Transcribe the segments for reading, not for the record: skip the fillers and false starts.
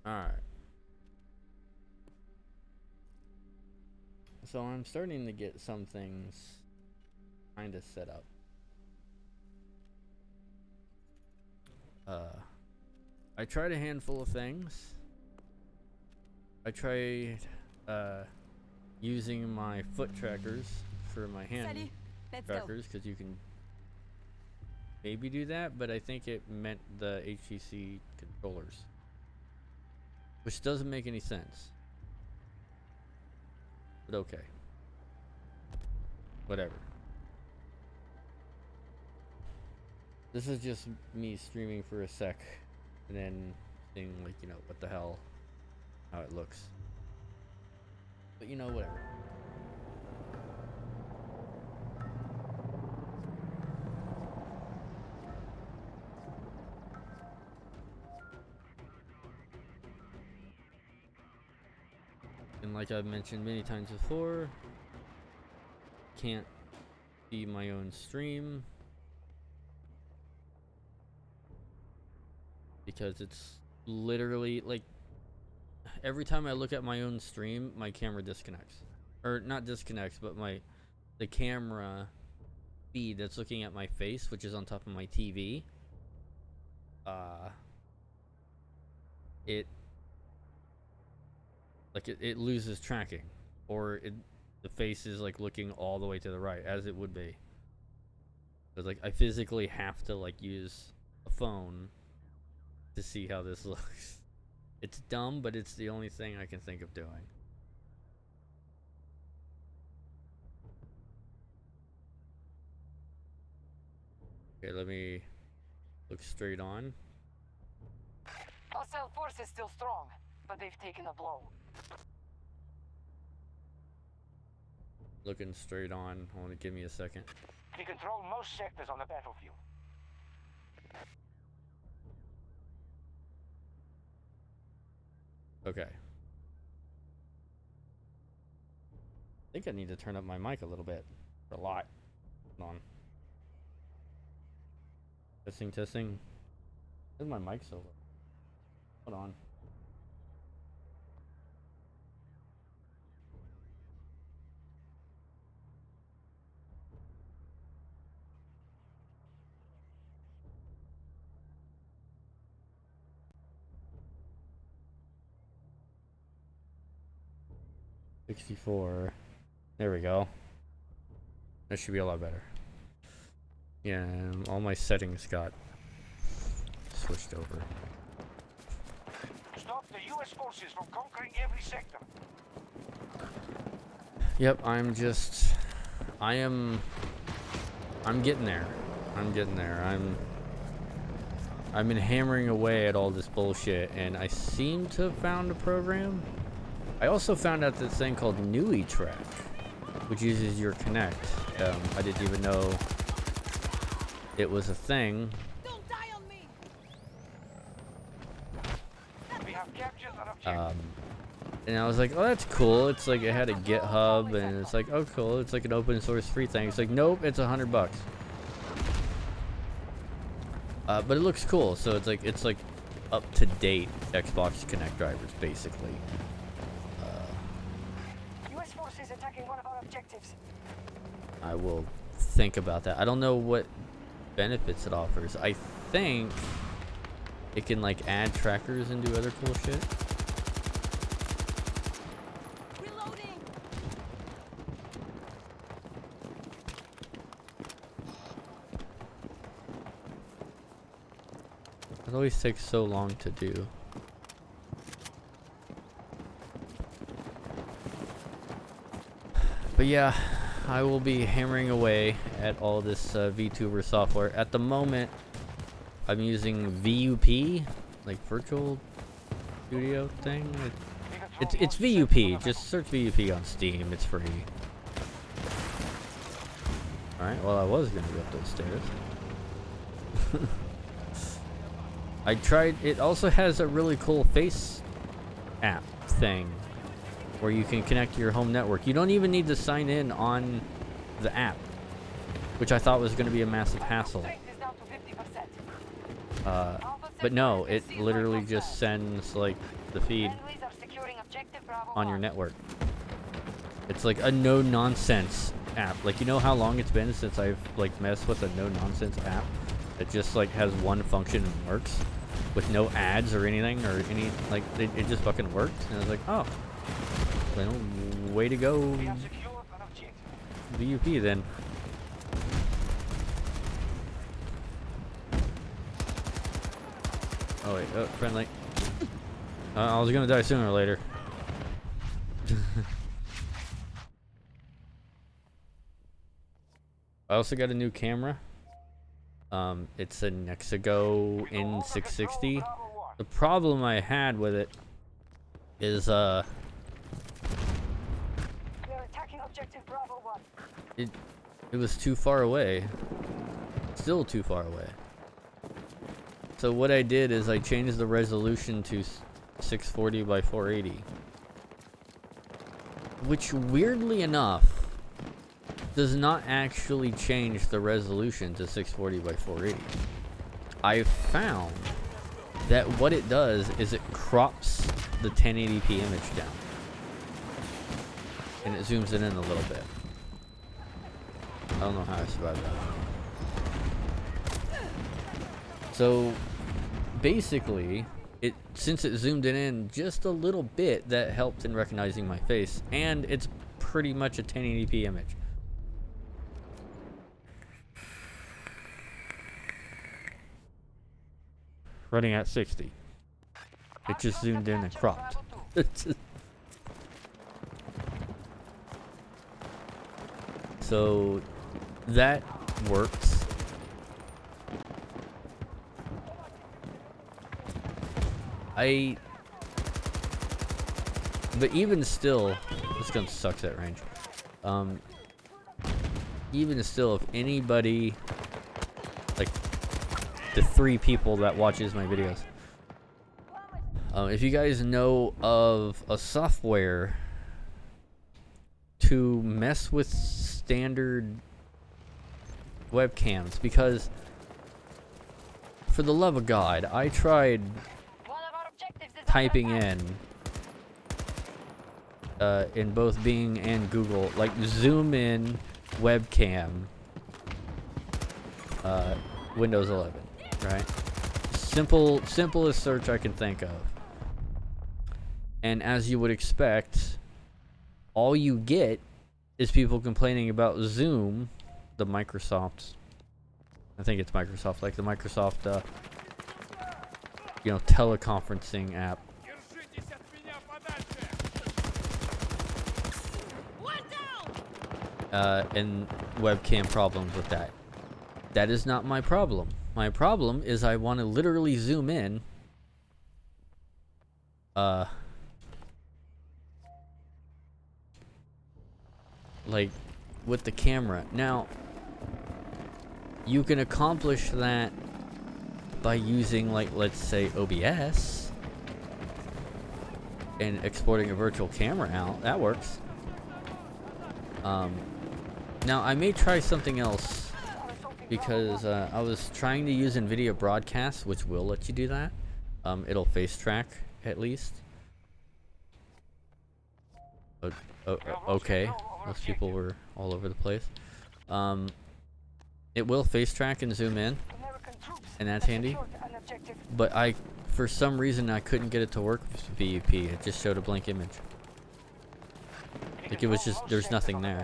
Alright. So I'm starting to get some things kind of set up. I tried a handful of things. I tried using my foot trackers for my hand trackers, because you can maybe do that, but I think it meant the HTC controllers, which doesn't make any sense. But okay. Whatever. This is just me streaming for a sec and then seeing, like, you know, what the hell, how it looks. But, you know, whatever. And like I've mentioned many times before, can't see my own stream because it's literally like every time I look at my own stream, my camera disconnects. Or not disconnects, but the camera feed that's looking at my face, which is on top of my TV, it loses tracking, or the face is like looking all the way to the right, as it would be. But like I physically have to like use a phone to see how this looks. It's dumb, but it's the only thing I can think of doing. Okay, let me look straight on. Hostile force is still strong, but they've taken a blow. Looking straight on. Hold on, give me a second. We control most sectors on the battlefield. Okay. I think I need to turn up my mic a little bit. A lot. Hold on. Testing, testing. Where's my mic so low? Hold on. $64. There we go. That should be a lot better. Yeah, all my settings got switched over. Stop the U.S. forces from conquering every sector. Yep, I'm getting there. I've been hammering away at all this bullshit, and I seem to have found a program. I also found out this thing called NuiTrack, which uses your Kinect. I didn't even know it was a thing. Don't die on me. We have captured an objective. And I was like, oh, that's cool. It's like it had a GitHub, and it's like, oh, cool. It's like an open source free thing. It's like, nope, it's $100. But it looks cool. So it's like up to date Xbox Kinect drivers, basically. U.S. forces attacking one of our objectives. I will think about that. I don't know what benefits it offers. I think it can like add trackers and do other cool shit. Reloading. It always takes so long to do. But yeah, I will be hammering away at all this VTuber software. At the moment, I'm using VUP, like Virtual Studio thing. It's VUP. Just search VUP on Steam. It's free. All right. Well, I was gonna go up those stairs. I tried. It also has a really cool face app thing where you can connect to your home network. You don't even need to sign in on the app, which I thought was going to be a massive hassle. Strength is down to 50%. Alpha But no, it literally just sends like the feed Friendlies are securing objective Bravo on your 1. network. It's like a no nonsense app. Like, you know how long it's been since I've like messed with a no nonsense app that just like has one function and works with no ads or anything or any like it just fucking worked. And I was like, oh, well, way to go, We have secured an objective. VUP then. Oh wait, oh, friendly. I was gonna die sooner or later. I also got a new camera. It's a Nexigo N660. Bravo 1. The problem I had with it is We are attacking objective Bravo 1. it was too far away. Still too far away. So what I did is I changed the resolution to 640 by 480. Which weirdly enough does not actually change the resolution to 640 by 480. I found that what it does is it crops the 1080p image down. And it zooms it in a little bit. I don't know how I survived that. So basically, since it zoomed it in just a little bit, that helped in recognizing my face, and it's pretty much a 1080p image. Running at 60. It just zoomed in and cropped. So that works. But even still, this gun sucks at range. Even still, if anybody, like the 3 people that watches my videos, if you guys know of a software to mess with standard webcams, because for the love of God, I tried One of our objectives is typing under in both Bing and Google, like zoom in webcam, Windows 11, right? Simplest search I can think of. And as you would expect, all you get is people complaining about Zoom, the Microsoft, I think it's Microsoft, like the Microsoft, teleconferencing app. And webcam problems with that. That is not my problem. My problem is I want to literally zoom in. Like with the camera. Now, you can accomplish that by using, like, let's say OBS and exporting a virtual camera out. That works. Now I may try something else because I was trying to use NVIDIA Broadcast, which will let you do that. It'll face track at least. Okay, those people were all over the place. It will face track and zoom in, American troops and that's handy. secured an objective. But for some reason, I couldn't get it to work with VUP. It just showed a blank image. Like it was just, there's nothing there.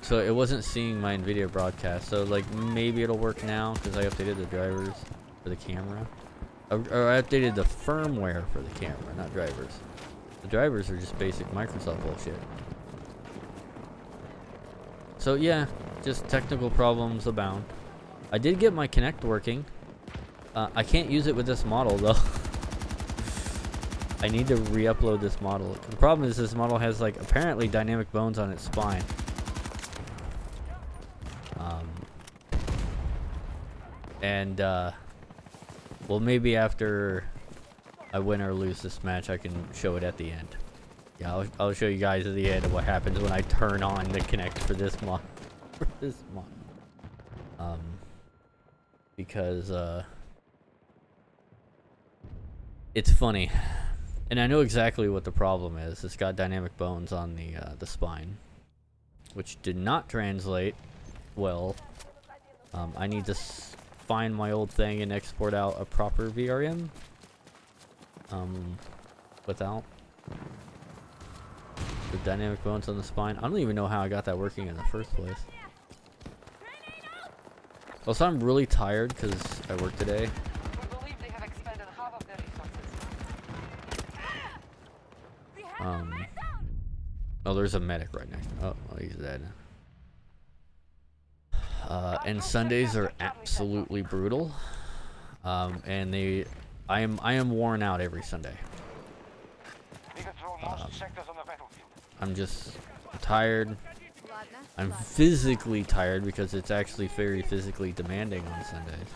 So it wasn't seeing my NVIDIA Broadcast. So like maybe it'll work now because I updated the drivers for the camera. Or I updated the firmware for the camera, not drivers. The drivers are just basic Microsoft bullshit. So yeah, just technical problems abound. I did get my Kinect working. I can't use it with this model though. I need to re-upload this model. The problem is this model has like apparently dynamic bones on its spine. Well, maybe after I win or lose this match, I can show it at the end. Yeah, I'll show you guys at the end of what happens when I turn on the Kinect for this mod. Because It's funny, and I know exactly what the problem is. It's got dynamic bones on the spine, which did not translate well. I need to find my old thing and export out a proper VRM. Without the dynamic bones on the spine. I don't even know how I got that working in the first place. Also, I'm really tired because I worked today. We believe they have expended half of their resources. Oh, there's a medic right next to me. Oh, he's dead. And Sundays are absolutely brutal. And I am worn out every Sunday. We control most sectors on the battlefield. I'm just tired. I'm physically tired because it's actually very physically demanding on Sundays.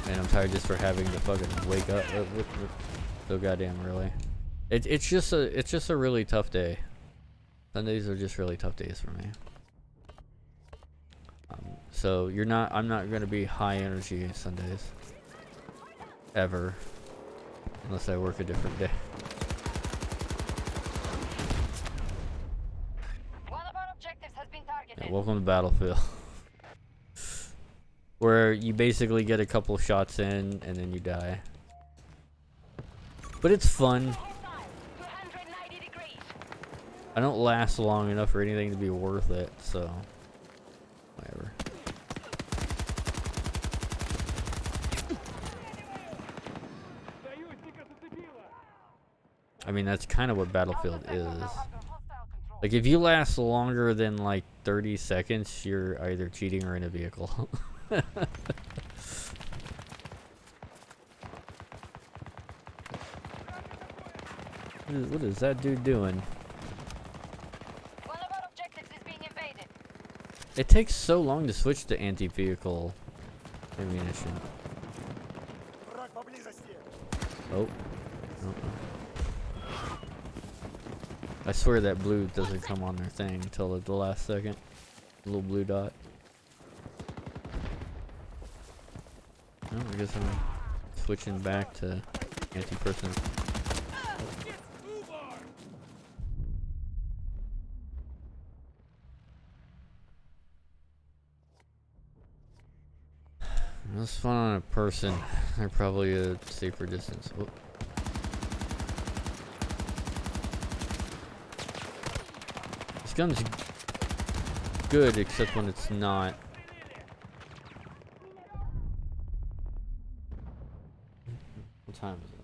And I'm tired just for having to fucking wake up so goddamn early. It's just a really tough day. Sundays are just really tough days for me. So I'm not gonna be high energy Sundays. Ever. Unless I work a different day. One of our objectives has been targeted. Yeah, welcome to Battlefield. Where you basically get a couple shots in and then you die. But it's fun. 290 degrees. I don't last long enough for anything to be worth it, so whatever. I mean, that's kind of what Battlefield is. Like, if you last longer than like 30 seconds, you're either cheating or in a vehicle. What is that dude doing? One of our objectives is being invaded. It takes so long to switch to anti-vehicle ammunition. Oh. I swear that blue doesn't come on their thing until the last second. The little blue dot. Oh, I guess I'm switching back to anti-person. Let's spawn on a person. They're probably a safer distance. Oh. This gun's good, except when it's not. What time is it?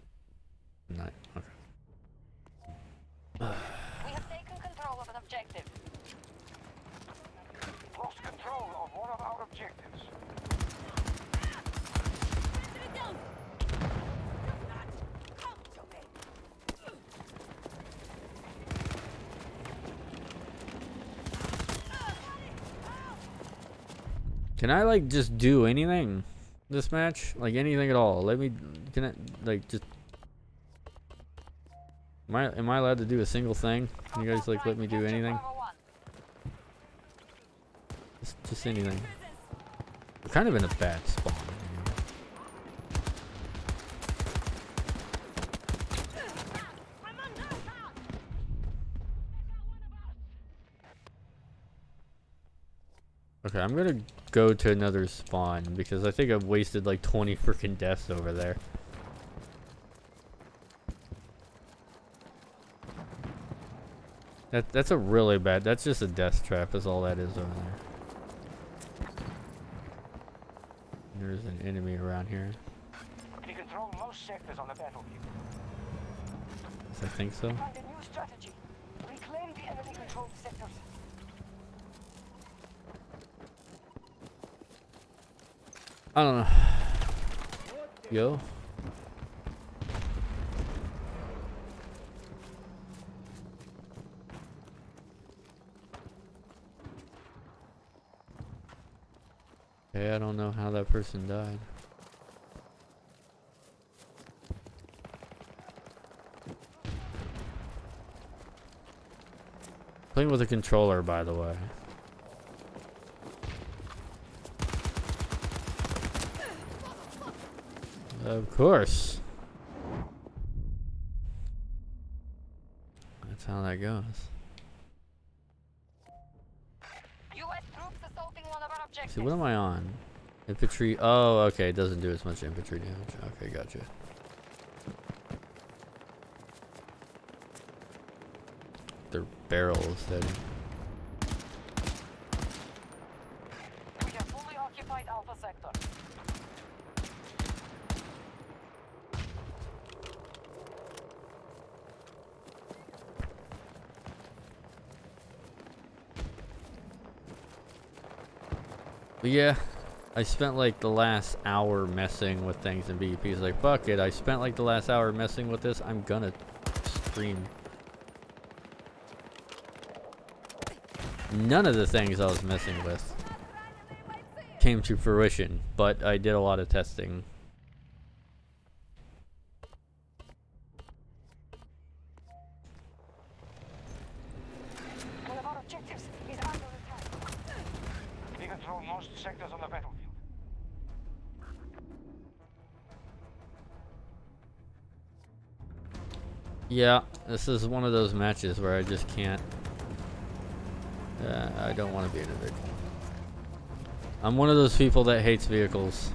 Night. Okay. We have taken control of an objective. Lost control of one of our objectives. Can I like just do anything this match? Like anything at all? Can I like just am I allowed to do a single thing? Can you guys like let me do anything? Just anything. We're kind of in a bad spot. Okay, I'm gonna go to another spawn because I think I've wasted like 20 freaking deaths over there. That's a really bad. That's just a death trap. Is all that is over there. There's an enemy around here. We control most sectors on the battlefield. I think so. Find a new strategy. Reclaim the enemy-controlled sectors. I don't know. Yo. Okay, I don't know how that person died. Playing with a controller, by the way. Of course. That's how that goes. U.S. troops assaulting one of our objectives. See, what am I on? Infantry. Oh, okay. It doesn't do as much infantry damage. Okay, gotcha. Their barrel is steady. We have fully occupied Alpha Sector. But yeah, I spent like the last hour messing with things in BEP. It's like, fuck it. I spent like the last hour messing with this. I'm gonna stream. None of the things I was messing with came to fruition, but I did a lot of testing. One of our objectives is under attack. We control most sectors on the battlefield. Yeah, this is one of those matches where I just can't. I don't want to be in a vehicle. I'm one of those people that hates vehicles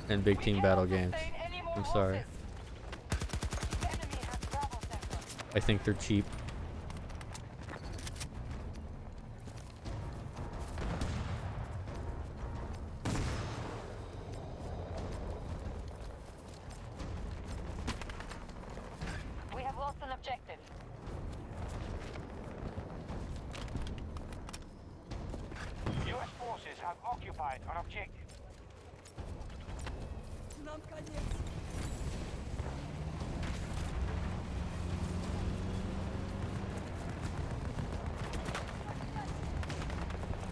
in big team battle games. I'm sorry. The enemy has Bravo Sector. I think they're cheap. We have lost an objective. U.S. forces have occupied an objective.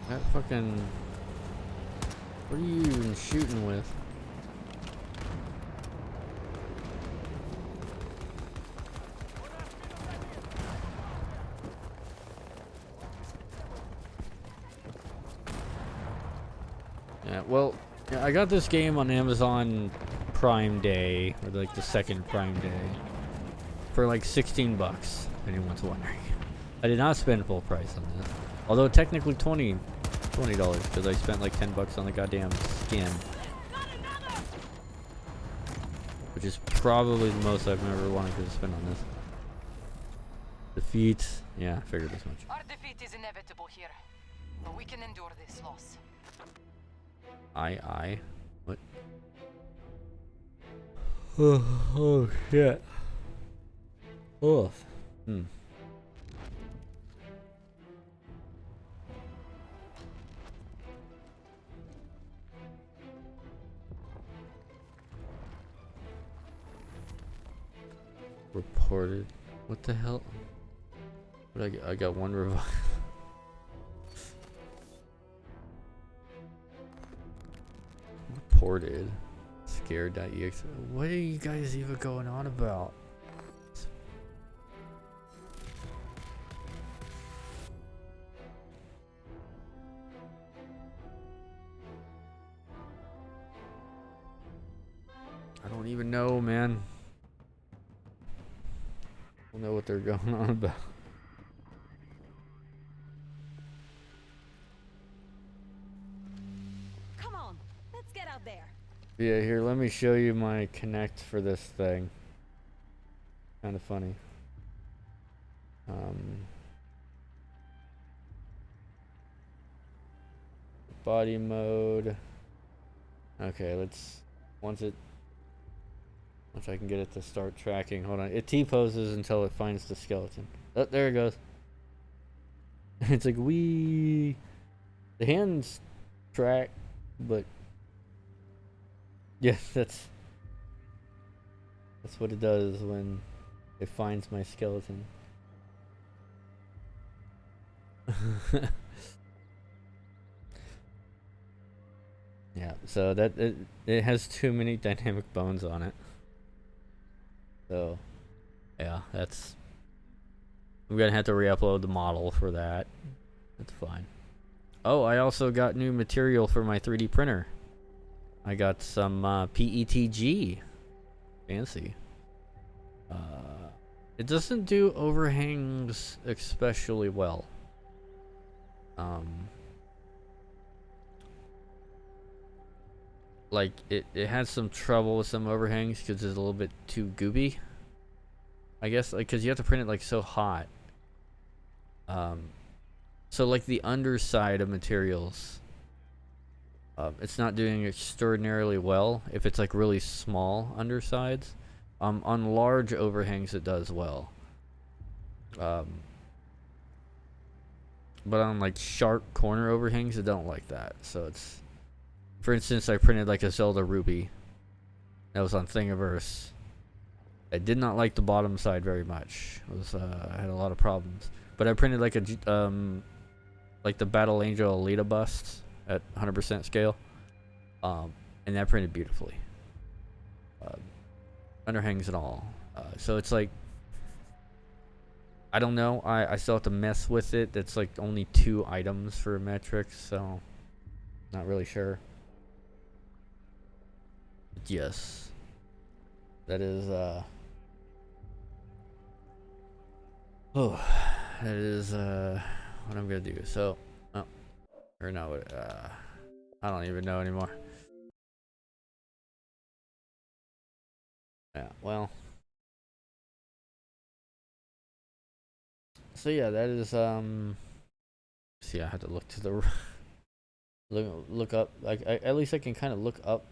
That fucking. What are you even shooting with? Yeah, well, yeah, I got this game on Amazon Prime Day, or like the second Prime Day, for like 16 bucks, if anyone's wondering. I did not spend full price on this. Although technically $20 because I spent like 10 bucks on the goddamn skin. Which is probably the most I've ever wanted to spend on this. Defeat, yeah, I figured as much. Our defeat is inevitable here, but we can endure this loss. I. What? Oh shit. Oh. Hmm. Reported. What the hell? What I get? I got one revive. Reported. Scared.exe. What are you guys even going on about? I don't even know, man. I don't know what they're going on about. Come on, let's get out there. Yeah, here, let me show you my connect for this thing. Kind of funny. Body mode. Okay, let's once I can get it to start tracking. Hold on. It T-poses until it finds the skeleton. Oh, there it goes. It's like the hands track, but yeah, that's what it does when it finds my skeleton. Yeah, so that it has too many dynamic bones on it. So yeah, I'm gonna have to re-upload the model for that. That's fine. Oh, I also got new material for my 3D printer. I got some PETG. Fancy. It doesn't do overhangs especially well. Like it had some trouble with some overhangs because it's a little bit too gooby. I guess like because you have to print it like so hot. So like the underside of materials, it's not doing extraordinarily well if it's like really small undersides. On large overhangs it does well. But on like sharp corner overhangs it don't like that. So it's, for instance, I printed like a Zelda Ruby that was on Thingiverse. I did not like the bottom side very much. It was I had a lot of problems. But I printed like a like the Battle Angel Alita bust at 100% scale, and that printed beautifully. Underhangs and all. So it's like, I don't know. I still have to mess with it. That's like only 2 items for metrics, so not really sure. But yes, that is oh, that is what I'm gonna do. So, oh, or no, I don't even know anymore. Yeah, well. So yeah, that is see, I had to look to the look up, like at least I can kind of look up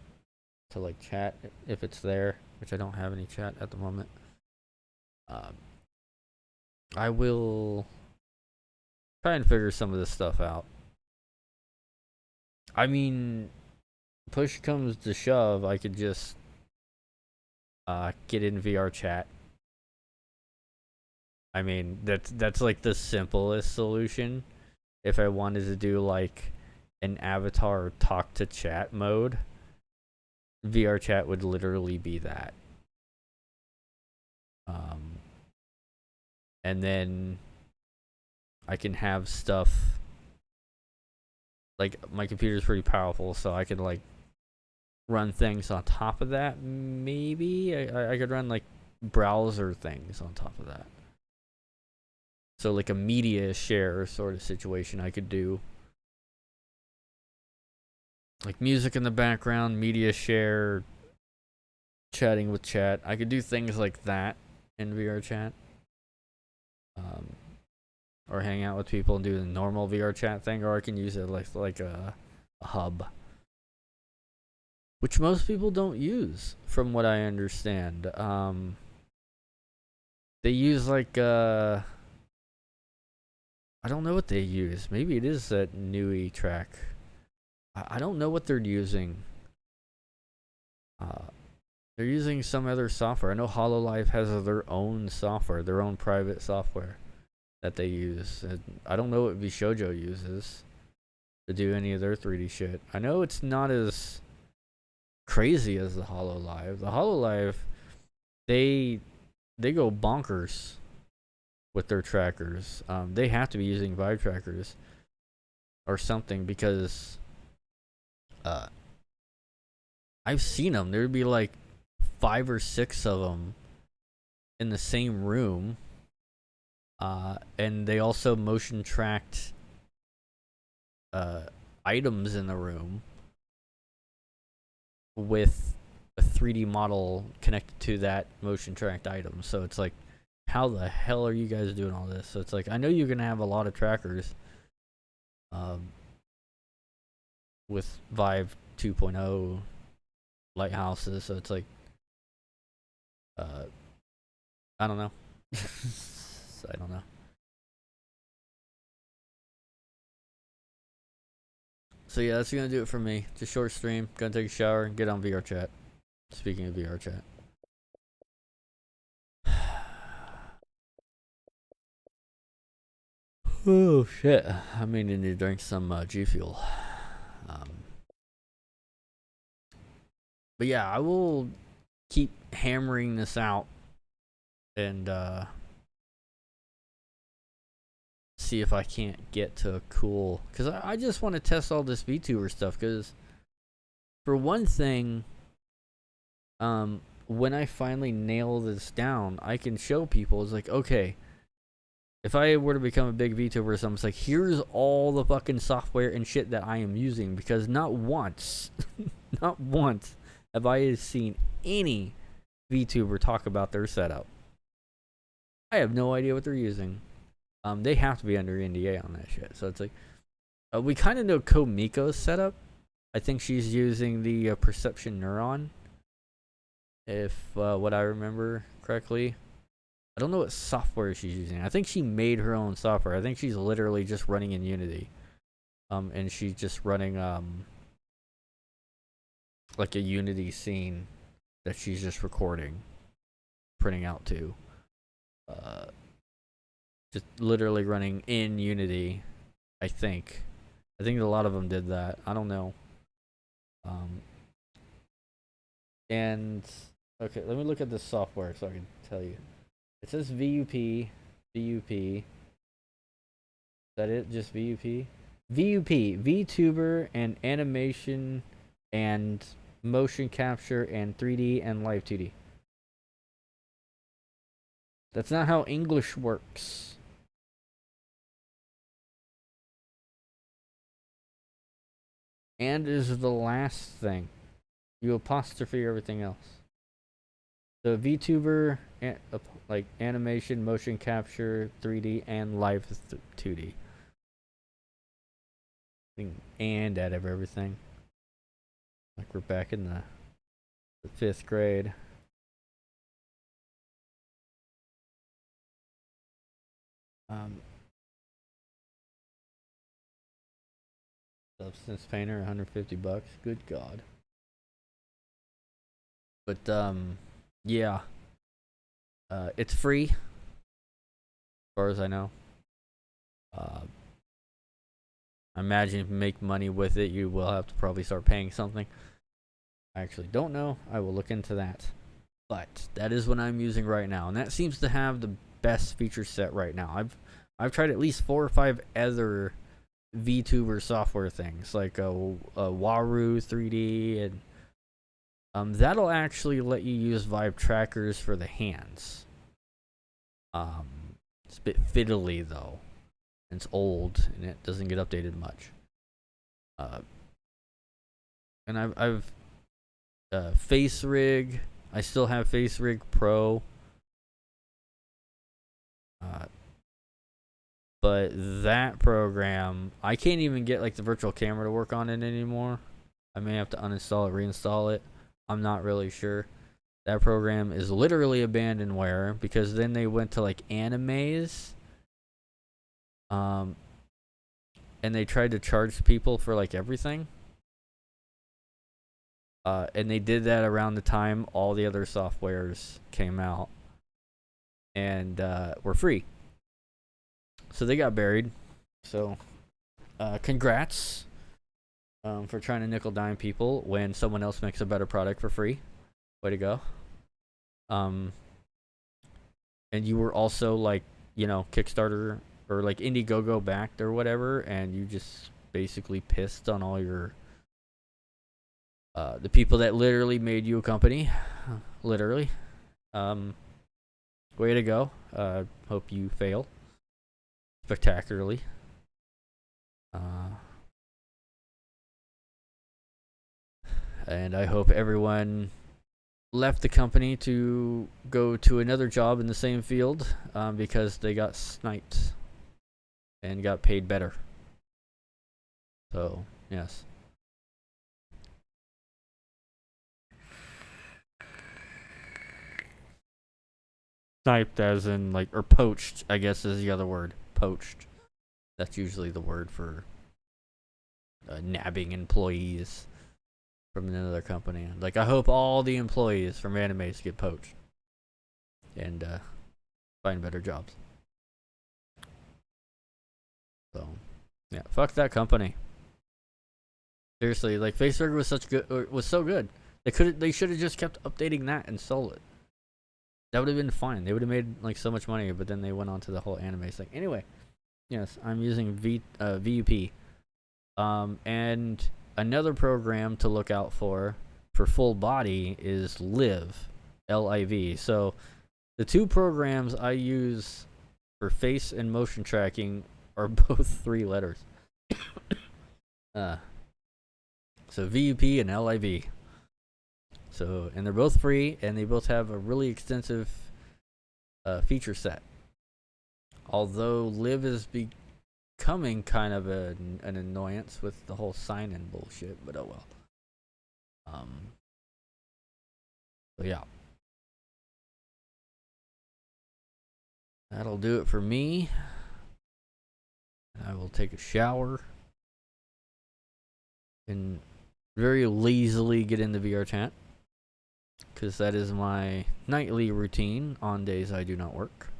to like chat if it's there, which I don't have any chat at the moment. I will try and figure some of this stuff out. I mean, push comes to shove, I could just get in VR chat. I mean, that's like the simplest solution. If I wanted to do like an avatar talk to chat mode, VR chat would literally be that. And then I can have stuff like, my computer's pretty powerful, so I could like run things on top of that. Maybe I could run like browser things on top of that. So like a media share sort of situation I could do. Like music in the background, media share, chatting with chat. I could do things like that in VR chat. Or hang out with people and do the normal VR chat thing, or I can use it like a hub. Which most people don't use, from what I understand. They use like I don't know what they use. Maybe it is that Nui track. I don't know what they're using. They're using some other software. I know HoloLive has their own software, their own private software that they use. And I don't know what Vishojo uses to do any of their 3D shit. I know it's not as crazy as the HoloLive. The HoloLive, they go bonkers with their trackers. They have to be using Vive trackers or something, because I've seen them. There'd be like 5 or 6 of them in the same room, and they also motion tracked items in the room with a 3D model connected to that motion tracked item. So it's like, how the hell are you guys doing all this? So it's like, I know you're gonna have a lot of trackers with Vive 2.0 lighthouses, so it's like, I don't know. So I don't know. So yeah, that's gonna do it for me. Just short stream. Gonna take a shower and get on VR chat. Speaking of VR chat. Oh shit. I may need to drink some G Fuel. But yeah, I will keep hammering this out and see if I can't get to a cool, because I just want to test all this VTuber stuff, because for one thing, when I finally nail this down, I can show people. It's like, okay, if I were to become a big VTuber or something, it's like, here's all the fucking software and shit that I am using, because not once, not once have I seen any VTuber talk about their setup. I have no idea what they're using. They have to be under NDA on that shit. So it's like, we kind of know Komiko's setup. I think she's using the Perception Neuron, if what I remember correctly. I don't know what software she's using. I think she made her own software. I think she's literally just running in Unity. And she's just running like a Unity scene that she's just recording, printing out to. Just literally running in Unity, I think. I think a lot of them did that. I don't know. And okay, let me look at the software so I can tell you. It says VUP. Is that it? Just VUP? VUP, VTuber and animation and motion capture and 3D and live 2D. That's not how English works. And is the last thing. You apostrophe everything else. The VTuber, like animation, motion capture, 3D, and live 2D. And out of everything. Like we're back in the 5th grade. Substance Painter, $150. Good God. But yeah. It's free, as far as I know. I imagine if you make money with it, you will have to probably start paying something. I actually don't know. I will look into that. But that is what I'm using right now, and that seems to have the best feature set right now. I've tried at least 4 or 5 other VTuber software things, like Waru 3D, and that'll actually let you use vibe trackers for the hands. It's a bit fiddly though. It's old and it doesn't get updated much. And I've Face Rig. I still have Face Rig Pro. But that program, I can't even get like the virtual camera to work on it anymore. I may have to uninstall it, reinstall it. I'm not really sure. That program is literally abandonware because then they went to like animes. And they tried to charge people for like everything. And they did that around the time all the other softwares came out and were free. So they got buried. So congrats for trying to nickel dime people when someone else makes a better product for free. Way to go. And you were also like, you know, Kickstarter or like Indiegogo backed or whatever, and you just basically pissed on all your the people that literally made you a company. Literally. Way to go. Hope you fail spectacularly. And I hope everyone left the company to go to another job in the same field because they got sniped and got paid better. So, yes. Sniped as in like, or poached, I guess is the other word. Poached. That's usually the word for nabbing employees from another company. Like, I hope all the employees from Animates get poached and find better jobs. So, yeah, fuck that company. Seriously, like Facebook was so good. They should have just kept updating that and sold it. That would have been fine. They would have made like so much money, but then they went on to the whole anime thing. Anyway, yes, I'm using VUP. And another program to look out for full body is Live. LIV. So the two programs I use for face and motion tracking are both 3 letters. So VUP and LIV. So, and they're both free, and they both have a really extensive feature set. Although Live is becoming kind of an annoyance with the whole sign-in bullshit, but oh well. So yeah. That'll do it for me. I will take a shower and very lazily get in the VR chat, because that is my nightly routine on days I do not work.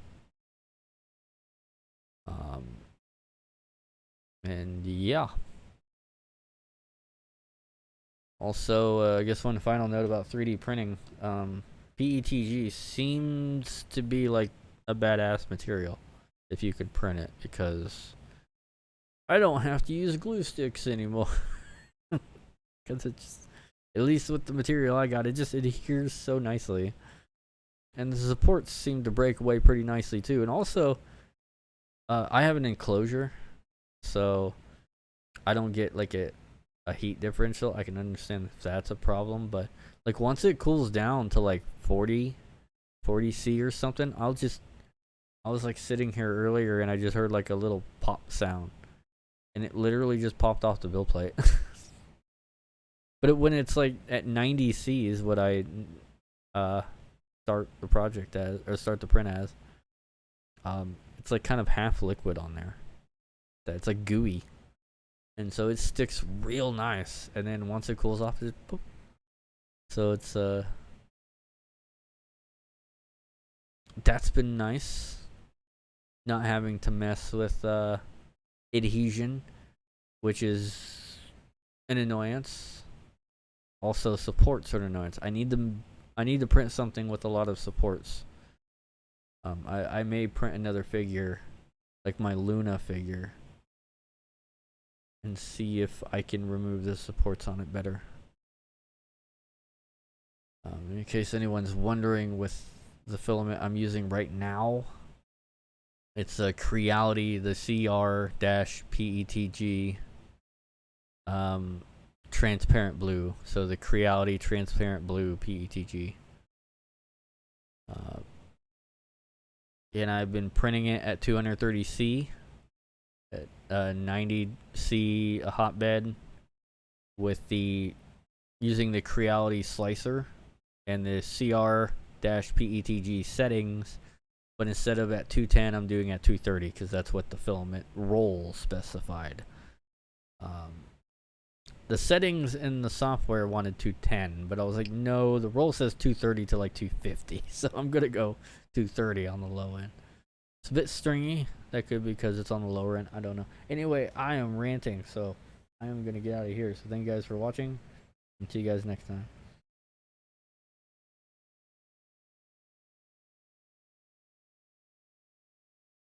And yeah. Also, I guess one final note about 3D printing. PETG seems to be like a badass material if you could print it, because I don't have to use glue sticks anymore. Because it just, at least with the material I got, it just adheres so nicely. And the supports seem to break away pretty nicely too. And also, I have an enclosure, so I don't get like a heat differential. I can understand if that's a problem, but like once it cools down to like 40 C or something, I was like sitting here earlier and I just heard like a little pop sound, and it literally just popped off the build plate. But when it's like at 90 C is what I start the project as, or start the print as. It's like kind of half liquid on there. It's like gooey, and so it sticks real nice. And then once it cools off, it boop. So it's that's been nice, not having to mess with adhesion, which is an annoyance. Also, supports are an annoyance. I need to print something with a lot of supports. I may print another figure, like my Luna figure, and see if I can remove the supports on it better. In case anyone's wondering, with the filament I'm using right now, it's a Creality, the CR-PETG transparent blue. So the Creality transparent blue PETG. And I've been printing it at 230C, at 90C a hotbed, with using the Creality slicer and the CR-PETG settings, but instead of at 210, I'm doing at 230 because that's what the filament roll specified. The settings in the software wanted 210, but I was like, no, the roll says 230 to like 250, so I'm gonna go 230 on the low end. It's a bit stringy. That could be because it's on the lower end. I don't know. Anyway, I am ranting, so I am gonna get out of here. So thank you guys for watching, and see you guys next time.